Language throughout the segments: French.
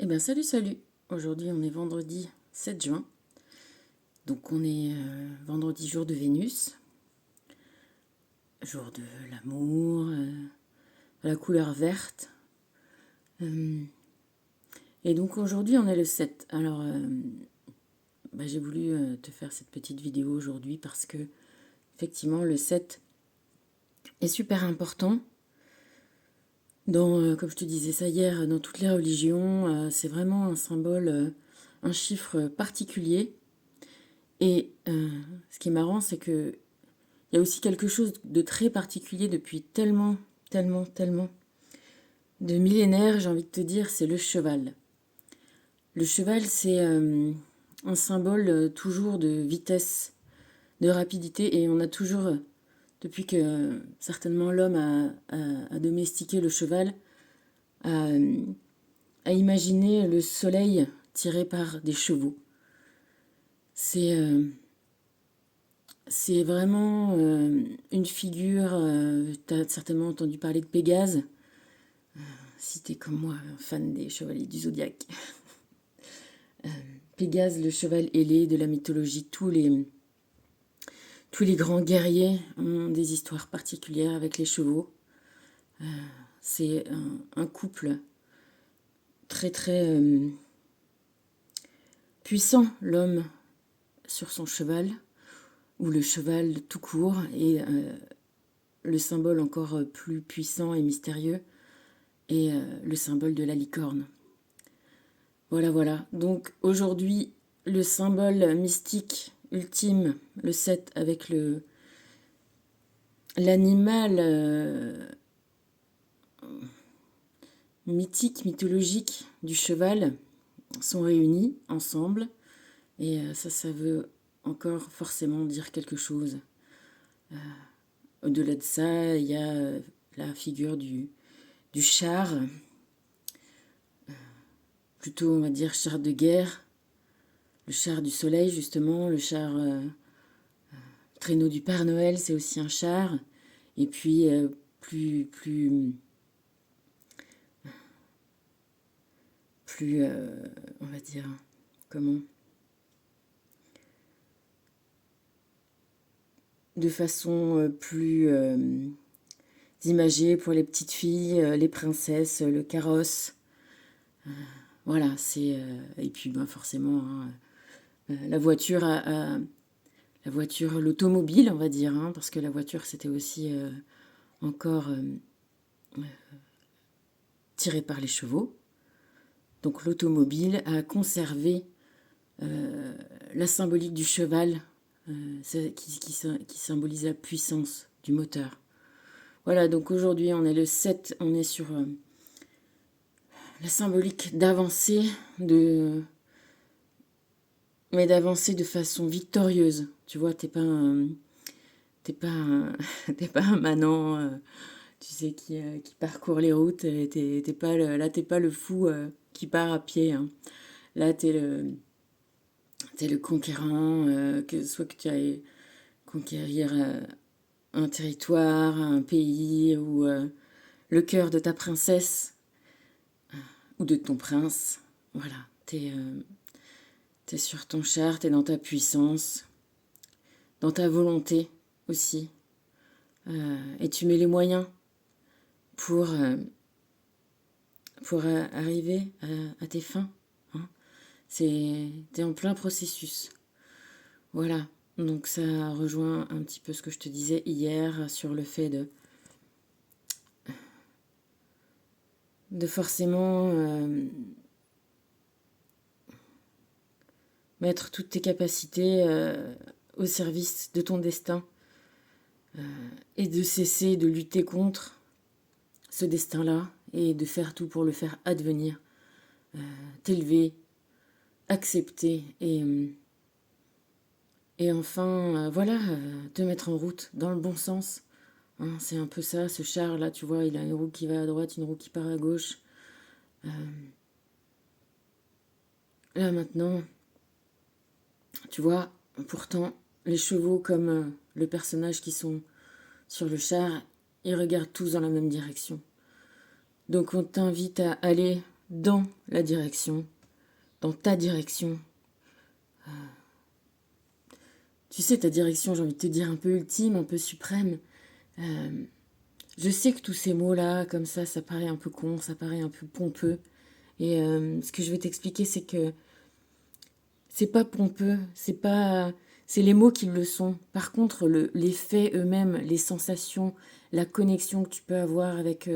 Eh bien, salut, salut. Aujourd'hui, on est vendredi 7 juin. Donc, on est vendredi, jour de Vénus, jour de l'amour, la couleur verte. Et donc, aujourd'hui, on est le 7. Alors, j'ai voulu te faire cette petite vidéo aujourd'hui parce que, effectivement, le 7 est super important. Comme je te disais ça hier, dans toutes les religions, c'est vraiment un symbole, un chiffre particulier. Et ce qui est marrant, c'est que il y a aussi quelque chose de très particulier depuis tellement, tellement, tellement de millénaires, j'ai envie de te dire, c'est le cheval. Le cheval, c'est un symbole toujours de vitesse, de rapidité, et on a toujours, depuis que certainement l'homme a domestiqué le cheval, a, a imaginé le soleil tiré par des chevaux. C'est C'est vraiment une figure. Tu as certainement entendu parler de Pégase, si tu es comme moi, un fan des chevaliers du zodiaque. Pégase, le cheval ailé de la mythologie, tous les grands guerriers ont des histoires particulières avec les chevaux. C'est un couple très très puissant, l'homme sur son cheval, ou le cheval tout court, et le symbole encore plus puissant et mystérieux est le symbole de la licorne. Voilà, voilà. Donc aujourd'hui, le symbole mystique ultime, le 7 avec l'animal mythique, mythologique du cheval, sont réunis ensemble. Et ça veut encore forcément dire quelque chose. Au-delà de ça, il y a la figure du char, plutôt on va dire char de guerre, le char du soleil justement, le char traîneau du Père Noël, c'est aussi un char. Et puis plus on va dire, comment, de façon plus imagée pour les petites filles, les princesses, le carrosse. Voilà, c'est et puis forcément, hein, la voiture la voiture, l'automobile, on va dire, hein, parce que la voiture c'était aussi encore tiré par les chevaux. Donc l'automobile a conservé la symbolique du cheval, qui symbolise la puissance du moteur. Voilà, donc aujourd'hui on est le 7, on est sur la symbolique d'avancer, mais d'avancer de façon victorieuse. Tu vois, t'es pas un, t'es pas un manant, tu sais, qui parcourt les routes. T'es pas là, t'es pas le fou qui part à pied, hein. Là, t'es le conquérant, soit que tu ailles conquérir un territoire, un pays, ou le cœur de ta princesse, ou de ton prince. Voilà, t'es sur ton char, t'es dans ta puissance, dans ta volonté aussi. Et tu mets les moyens pour, arriver à tes fins. Hein. T'es en plein processus. Voilà, donc ça rejoint un petit peu ce que je te disais hier sur le fait de forcément mettre toutes tes capacités au service de ton destin et de cesser de lutter contre ce destin-là et de faire tout pour le faire advenir, t'élever, accepter et enfin, voilà, te mettre en route dans le bon sens. Hein, c'est un peu ça, ce char-là, tu vois, il a une roue qui va à droite, une roue qui part à gauche. Là maintenant, tu vois, pourtant, les chevaux comme le personnage qui sont sur le char, ils regardent tous dans la même direction. Donc on t'invite à aller dans la direction, dans ta direction. Tu sais, ta direction, j'ai envie de te dire, un peu ultime, un peu suprême. Je sais que tous ces mots-là, comme ça paraît un peu con, ça paraît un peu pompeux. Et ce que je vais t'expliquer, c'est que c'est pas pompeux, c'est les mots qui le sont. Par contre, les faits eux-mêmes, les sensations, la connexion que tu peux avoir avec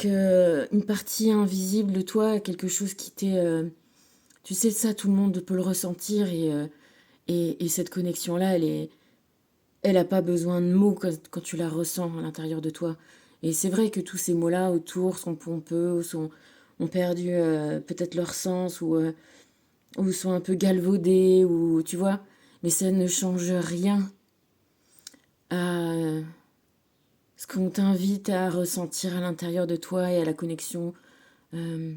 une partie invisible de toi, quelque chose qui t'est... tu sais, ça, tout le monde peut le ressentir et cette connexion-là, elle a pas besoin de mots quand tu la ressens à l'intérieur de toi. Et c'est vrai que tous ces mots-là autour sont pompeux, ont perdu peut-être leur sens ou sont un peu galvaudés, ou tu vois, mais ça ne change rien à ce qu'on t'invite à ressentir à l'intérieur de toi et à la connexion euh,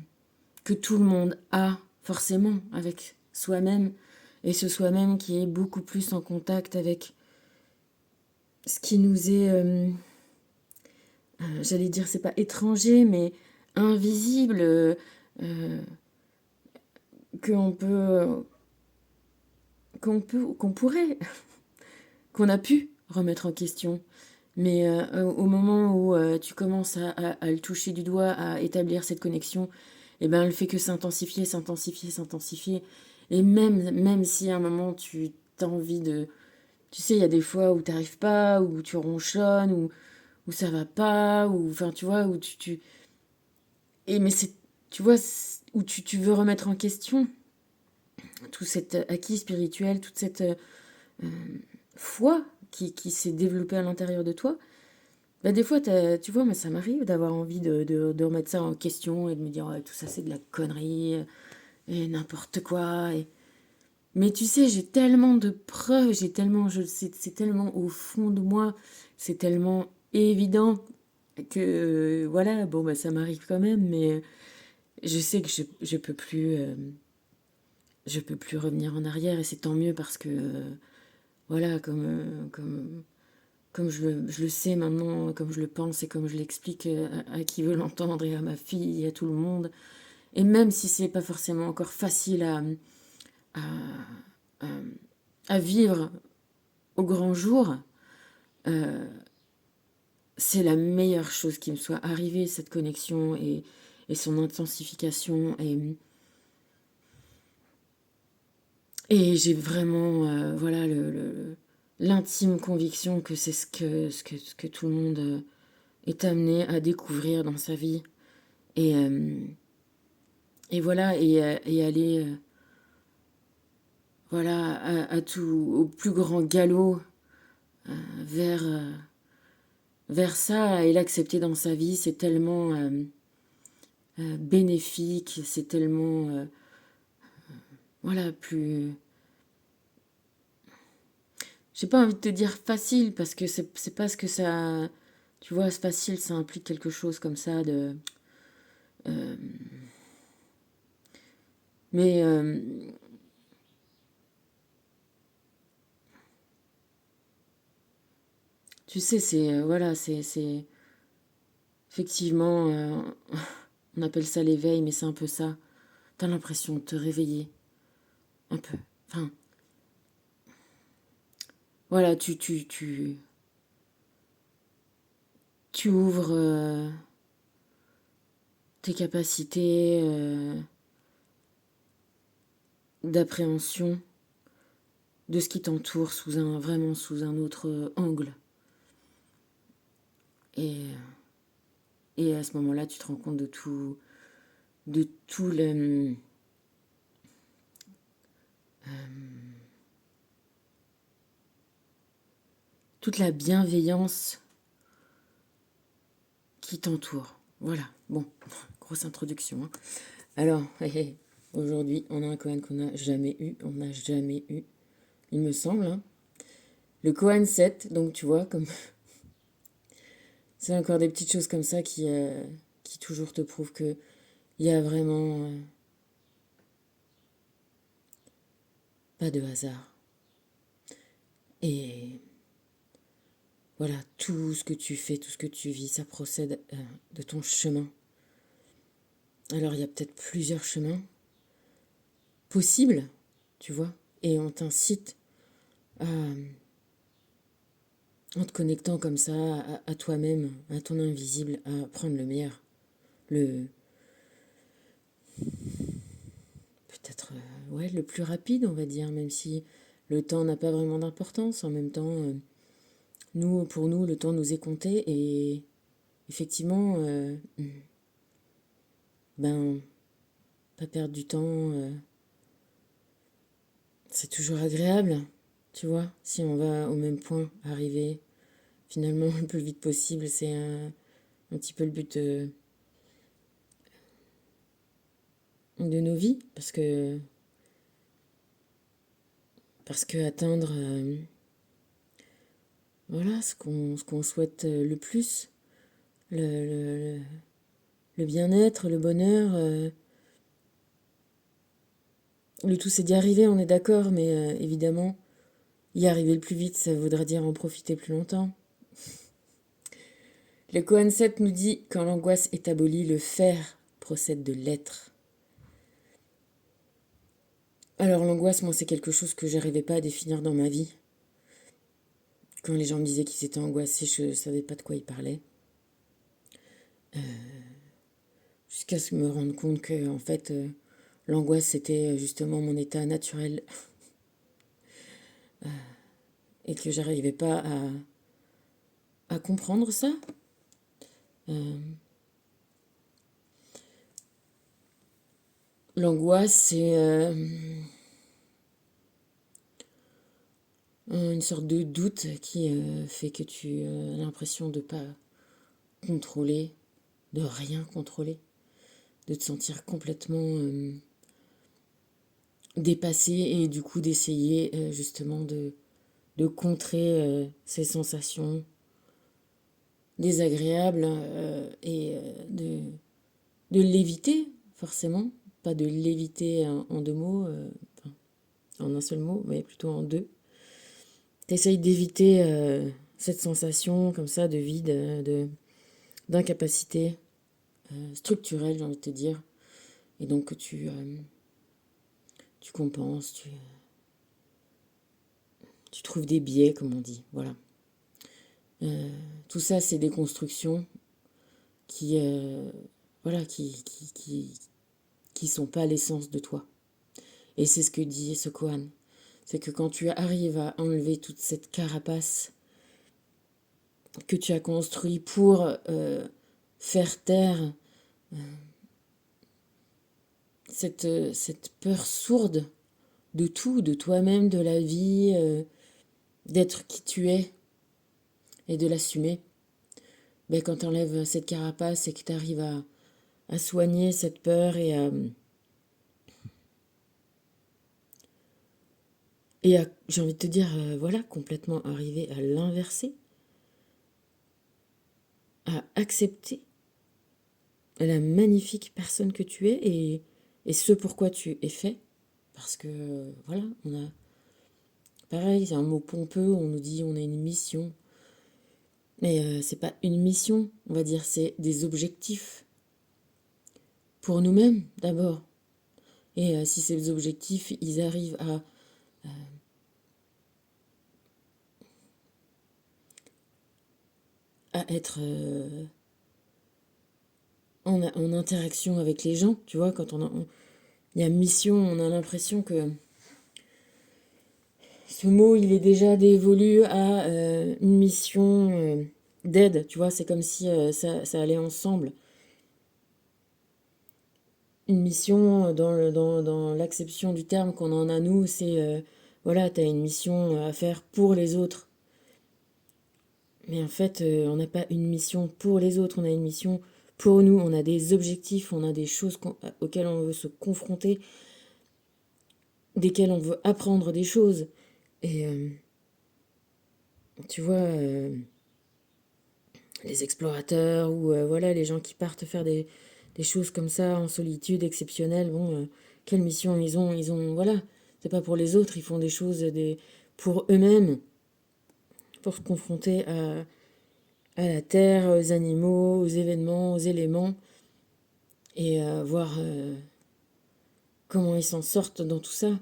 que tout le monde a forcément avec soi-même, et ce soi-même qui est beaucoup plus en contact avec ce qui nous est, j'allais dire, c'est pas étranger, mais invisible, euh, qu'on peut, qu'on pourrait, qu'on a pu remettre en question. Mais au moment où tu commences à le toucher du doigt, à établir cette connexion, eh ben, elle fait que s'intensifier, s'intensifier, s'intensifier. Et même si à un moment tu as envie de... Tu sais, il y a des fois où tu n'arrives pas, où tu ronchonnes, où ça va pas, ou enfin, tu vois, où Et mais c'est... Tu vois, où tu veux remettre en question tout cet acquis spirituel, toute cette foi qui s'est développée à l'intérieur de toi. Bah, des fois, tu vois, moi, ça m'arrive d'avoir envie de remettre ça en question et de me dire, ouais, tout ça, c'est de la connerie et n'importe quoi. Mais tu sais, j'ai tellement de preuves, j'ai tellement, c'est tellement au fond de moi, c'est tellement évident que, voilà, bon, bah, ça m'arrive quand même, mais je sais que je peux plus revenir en arrière et c'est tant mieux parce que, voilà, comme je le sais maintenant, comme je le pense et comme je l'explique à qui veut l'entendre et à ma fille et à tout le monde. Et même si c'est pas forcément encore facile à, à, à vivre au grand jour, c'est la meilleure chose qui me soit arrivée, cette connexion et son intensification. Et j'ai vraiment voilà, l'intime conviction que c'est ce que tout le monde est amené à découvrir dans sa vie. Et, euh, et voilà, et aller voilà, à tout, au plus grand galop vers, vers ça et l'accepter dans sa vie, c'est tellement bénéfique, c'est tellement, voilà, plus... J'ai pas envie de te dire facile parce que c'est pas ce que ça... Tu vois, c'est facile, ça implique quelque chose comme ça de... Mais tu sais, c'est... voilà, c'est... Effectivement, on appelle ça l'éveil, mais c'est un peu ça. T'as l'impression de te réveiller, un peu. Enfin, voilà, tu ouvres tes capacités d'appréhension de ce qui t'entoure vraiment sous un autre angle. Et, et à ce moment-là, tu te rends compte de tout le, toute la bienveillance qui t'entoure. Voilà, bon, grosse introduction. Hein. Alors, aujourd'hui, on a un Kohan qu'on n'a jamais eu, il me semble. Hein. Le Kohan 7, donc tu vois, comme c'est encore des petites choses comme ça qui toujours te prouvent que il y a vraiment pas de hasard. Et voilà, tout ce que tu fais, tout ce que tu vis, ça procède de ton chemin. Alors il y a peut-être plusieurs chemins possibles, tu vois, et on t'incite à, en te connectant comme ça à toi-même, à ton invisible, à prendre le meilleur, le peut-être ouais, le plus rapide, on va dire, même si le temps n'a pas vraiment d'importance. En même temps, pour nous, le temps nous est compté et effectivement, ben, pas perdre du temps, c'est toujours agréable, tu vois, si on va au même point, arriver finalement le plus vite possible, c'est un petit peu le but de nos vies, parce que atteindre, voilà, ce qu'on souhaite le plus, le, le, le bien-être, le bonheur, le tout c'est d'y arriver, on est d'accord, mais évidemment, y arriver le plus vite, ça voudrait dire en profiter plus longtemps. Le Koan 7 nous dit, quand l'angoisse est abolie, le faire procède de l'être. Alors l'angoisse, moi, c'est quelque chose que j'arrivais pas à définir dans ma vie. Quand les gens me disaient qu'ils étaient angoissés, je savais pas de quoi ils parlaient. Jusqu'à ce que me rendre compte que, en fait, l'angoisse, c'était justement mon état naturel et que j'arrivais pas à comprendre ça. L'angoisse, c'est une sorte de doute qui fait que tu as l'impression de pas contrôler, de rien contrôler, de te sentir complètement dépassé et du coup d'essayer justement de contrer ces sensations désagréables et de l'éviter forcément, pas de l'éviter en deux mots, enfin, en un seul mot, mais plutôt en deux. T'essayes d'éviter cette sensation comme ça de vide, d'incapacité structurelle, j'ai envie de te dire. Et donc tu compenses, tu trouves des biais, comme on dit. Voilà. Tout ça, c'est des constructions qui, voilà, qui sont pas l'essence de toi. Et c'est ce que dit ce Kohan. C'est que quand tu arrives à enlever toute cette carapace que tu as construit pour faire taire cette peur sourde de tout, de toi-même, de la vie, d'être qui tu es et de l'assumer, ben, quand tu enlèves cette carapace et que tu arrives à soigner cette peur j'ai envie de te dire, voilà, complètement arriver à l'inverser, à accepter la magnifique personne que tu es et ce pourquoi tu es fait. Parce que, voilà, on a... Pareil, c'est un mot pompeux, on nous dit on a une mission. Mais c'est pas une mission, on va dire, c'est des objectifs. Pour nous-mêmes, d'abord. Et si ces objectifs, ils arrivent à être en interaction avec les gens, tu vois, quand il y a mission, on a l'impression que ce mot, il est déjà dévolu à une mission d'aide, tu vois, c'est comme si ça allait ensemble. Une mission, dans l'acception du terme qu'on en a nous, c'est, voilà, tu as une mission à faire pour les autres. Mais en fait, on n'a pas une mission pour les autres, on a une mission pour nous, on a des objectifs, on a des choses auxquelles on veut se confronter, desquelles on veut apprendre des choses. Et tu vois, les explorateurs ou voilà, les gens qui partent faire des choses comme ça en solitude exceptionnelles, bon, quelle mission ils ont, voilà, c'est pas pour les autres, ils font des choses pour eux-mêmes, pour se confronter à la terre, aux animaux, aux événements, aux éléments, et voir comment ils s'en sortent dans tout ça.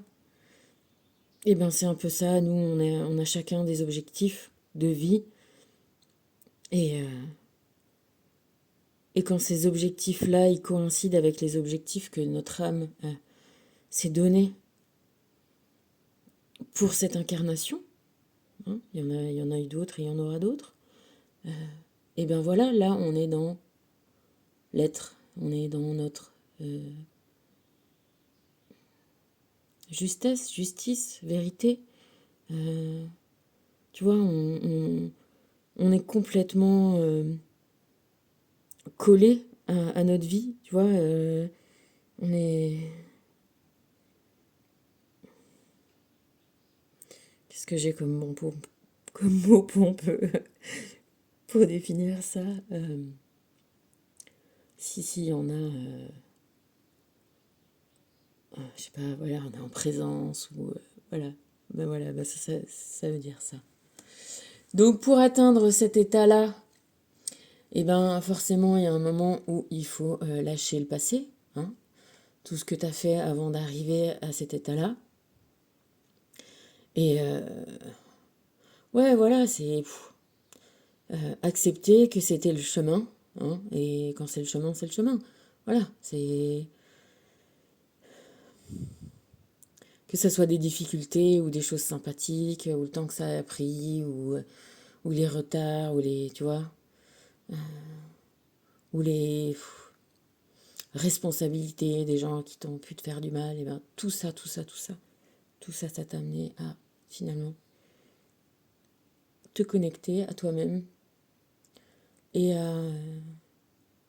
Et ben c'est un peu ça, nous on a chacun des objectifs de vie, et, euh, et quand ces objectifs-là, ils coïncident avec les objectifs que notre âme s'est donné pour cette incarnation, hein, il y en a eu d'autres et il y en aura d'autres, et bien voilà, là on est dans l'être, on est dans notre justesse, justice, vérité. Tu vois, on est complètement collé à notre vie, tu vois. On est... Qu'est-ce que j'ai comme, comme mot pompeux pour définir ça? Si, il y en a... je sais pas, voilà, on est en présence, ou... voilà, ben voilà, ben ça veut dire ça. Donc pour atteindre cet état-là, eh ben forcément, il y a un moment où il faut lâcher le passé, hein, tout ce que tu as fait avant d'arriver à cet état-là. Et ouais, voilà, c'est accepter que c'était le chemin, hein, et quand c'est le chemin, c'est le chemin. Voilà, c'est... Que ce soit des difficultés ou des choses sympathiques, ou le temps que ça a pris, ou les retards, ou les... Tu vois, ou les responsabilités des gens qui t'ont pu te faire du mal, et ben tout ça, ça t'a amené à finalement te connecter à toi-même et à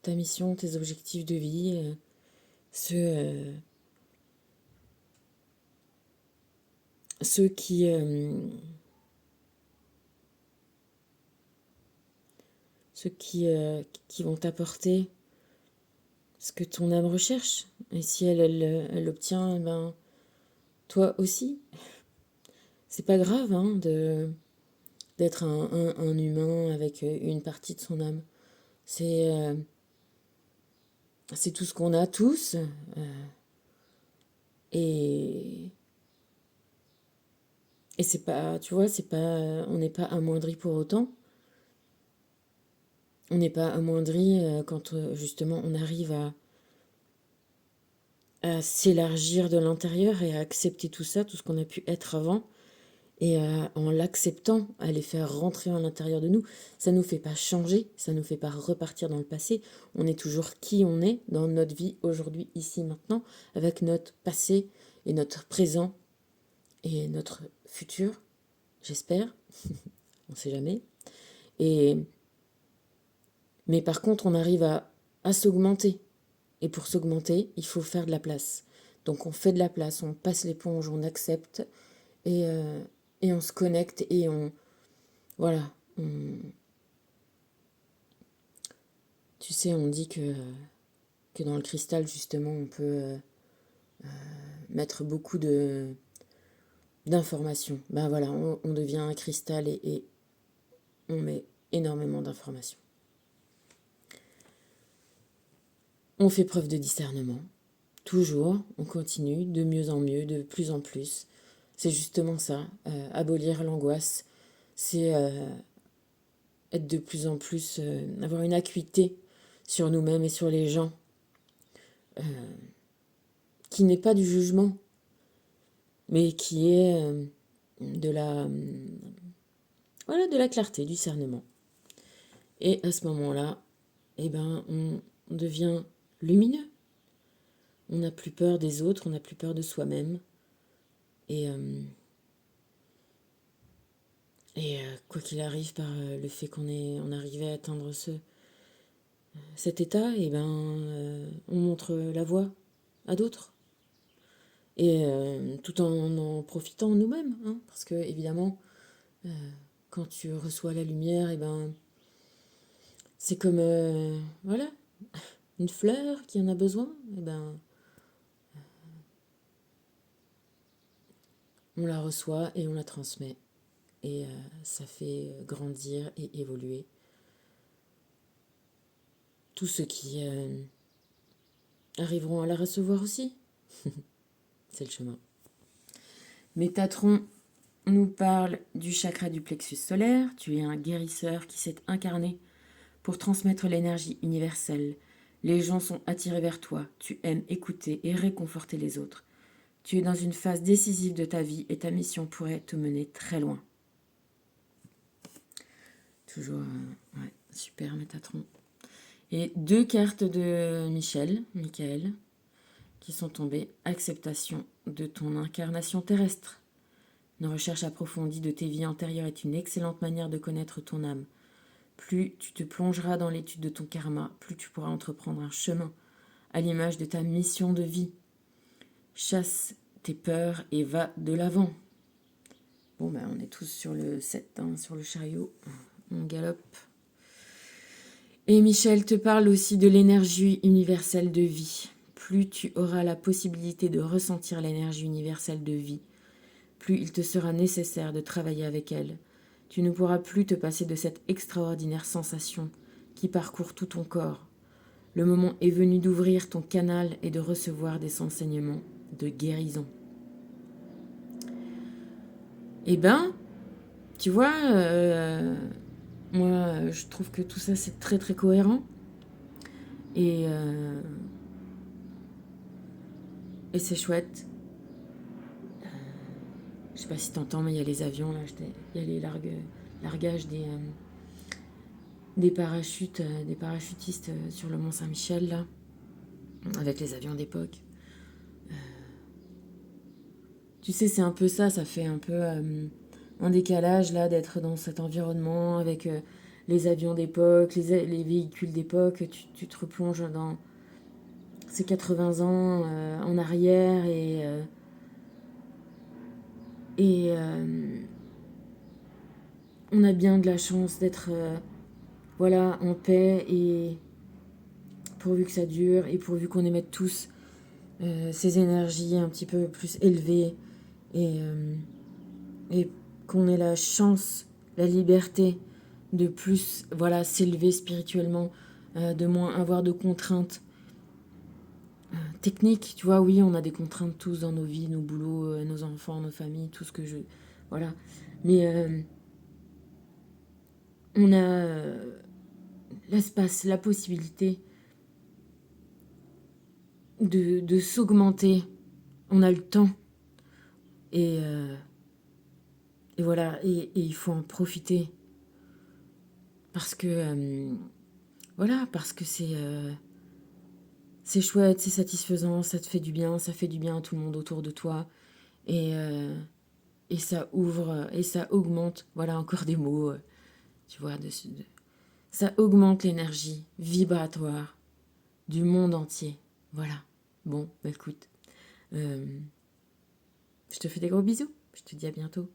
ta mission, tes objectifs de vie, ceux, ceux qui vont t'apporter ce que ton âme recherche. Et si elle obtient, ben toi aussi. C'est pas grave, hein, d'être un humain avec une partie de son âme. C'est c'est tout ce qu'on a tous. Et, et c'est pas, tu vois, c'est pas, on n'est pas amoindri pour autant. On n'est pas amoindri quand justement on arrive à s'élargir de l'intérieur et à accepter tout ça, tout ce qu'on a pu être avant. Et en l'acceptant, à les faire rentrer à l'intérieur de nous, ça ne nous fait pas changer, ça ne nous fait pas repartir dans le passé. On est toujours qui on est dans notre vie aujourd'hui, ici, maintenant, avec notre passé et notre présent et notre futur, j'espère. On ne sait jamais. Et, mais par contre, on arrive à s'augmenter. Et pour s'augmenter, il faut faire de la place. Donc on fait de la place, on passe l'éponge, on accepte et, euh, et on se connecte et on... Voilà. Tu sais, on dit que dans le cristal, justement, on peut mettre beaucoup d'informations. Ben voilà, on devient un cristal et on met énormément d'informations. On fait preuve de discernement. Toujours, on continue de mieux en mieux, de plus en plus. C'est justement ça, abolir l'angoisse. C'est être de plus en plus, avoir une acuité sur nous-mêmes et sur les gens, qui n'est pas du jugement, mais qui est de la, voilà, de la clarté, du discernement. Et à ce moment-là, eh ben, on devient lumineux. On n'a plus peur des autres, on n'a plus peur de soi-même. Et, quoi qu'il arrive, par le fait on arrivait à atteindre cet état, eh ben, on montre la voie à d'autres. Et tout en profitant nous-mêmes, hein, parce que évidemment, quand tu reçois la lumière, eh ben, c'est comme voilà, une fleur qui en a besoin, eh ben, on la reçoit et on la transmet. et ça fait grandir et évoluer tous ceux qui arriveront à la recevoir aussi. C'est le chemin. Métatron nous parle du chakra du plexus solaire. Tu es un guérisseur qui s'est incarné pour transmettre l'énergie universelle. Les gens sont attirés vers toi. Tu aimes écouter et réconforter les autres. Tu es dans une phase décisive de ta vie et ta mission pourrait te mener très loin. Toujours, ouais, super Métatron. Et 2 cartes de Michael, qui sont tombées. Acceptation de ton incarnation terrestre. Une recherche approfondie de tes vies antérieures est une excellente manière de connaître ton âme. Plus tu te plongeras dans l'étude de ton karma, plus tu pourras entreprendre un chemin à l'image de ta mission de vie. Chasse tes peurs et va de l'avant. Bon, ben, on est tous sur le 7, hein, sur le chariot. On galope. Et Michel te parle aussi de l'énergie universelle de vie. Plus tu auras la possibilité de ressentir l'énergie universelle de vie, plus il te sera nécessaire de travailler avec elle. Tu ne pourras plus te passer de cette extraordinaire sensation qui parcourt tout ton corps. Le moment est venu d'ouvrir ton canal et de recevoir des enseignements de guérison. Eh ben, tu vois, moi, je trouve que tout ça, c'est très, très cohérent. Et c'est chouette. Je sais pas si t'entends, mais il y a les avions, là. Il y a les largages des parachutes, des parachutistes sur le Mont Saint-Michel, là. Avec les avions d'époque. Tu sais, c'est un peu ça fait un peu un décalage, là, d'être dans cet environnement avec les avions d'époque, les véhicules d'époque. Tu te replonges dans ces 80 ans en arrière et on a bien de la chance d'être voilà, en paix et pourvu que ça dure et pourvu qu'on émette tous ces énergies un petit peu plus élevées et qu'on ait la chance, la liberté de plus voilà, s'élever spirituellement, de moins avoir de contraintes techniques. Tu vois, oui, on a des contraintes tous dans nos vies, nos boulots, nos enfants, nos familles, tout ce que je... Voilà. Mais on a l'espace, la possibilité de s'augmenter. On a le temps. Et voilà, et il faut en profiter. Parce que, voilà, parce que c'est chouette, c'est satisfaisant, ça te fait du bien, ça fait du bien à tout le monde autour de toi. Et ça ouvre, et ça augmente, voilà encore des mots, tu vois, ça augmente l'énergie vibratoire du monde entier. Voilà. Bon, bah écoute, je te fais des gros bisous. Je te dis à bientôt.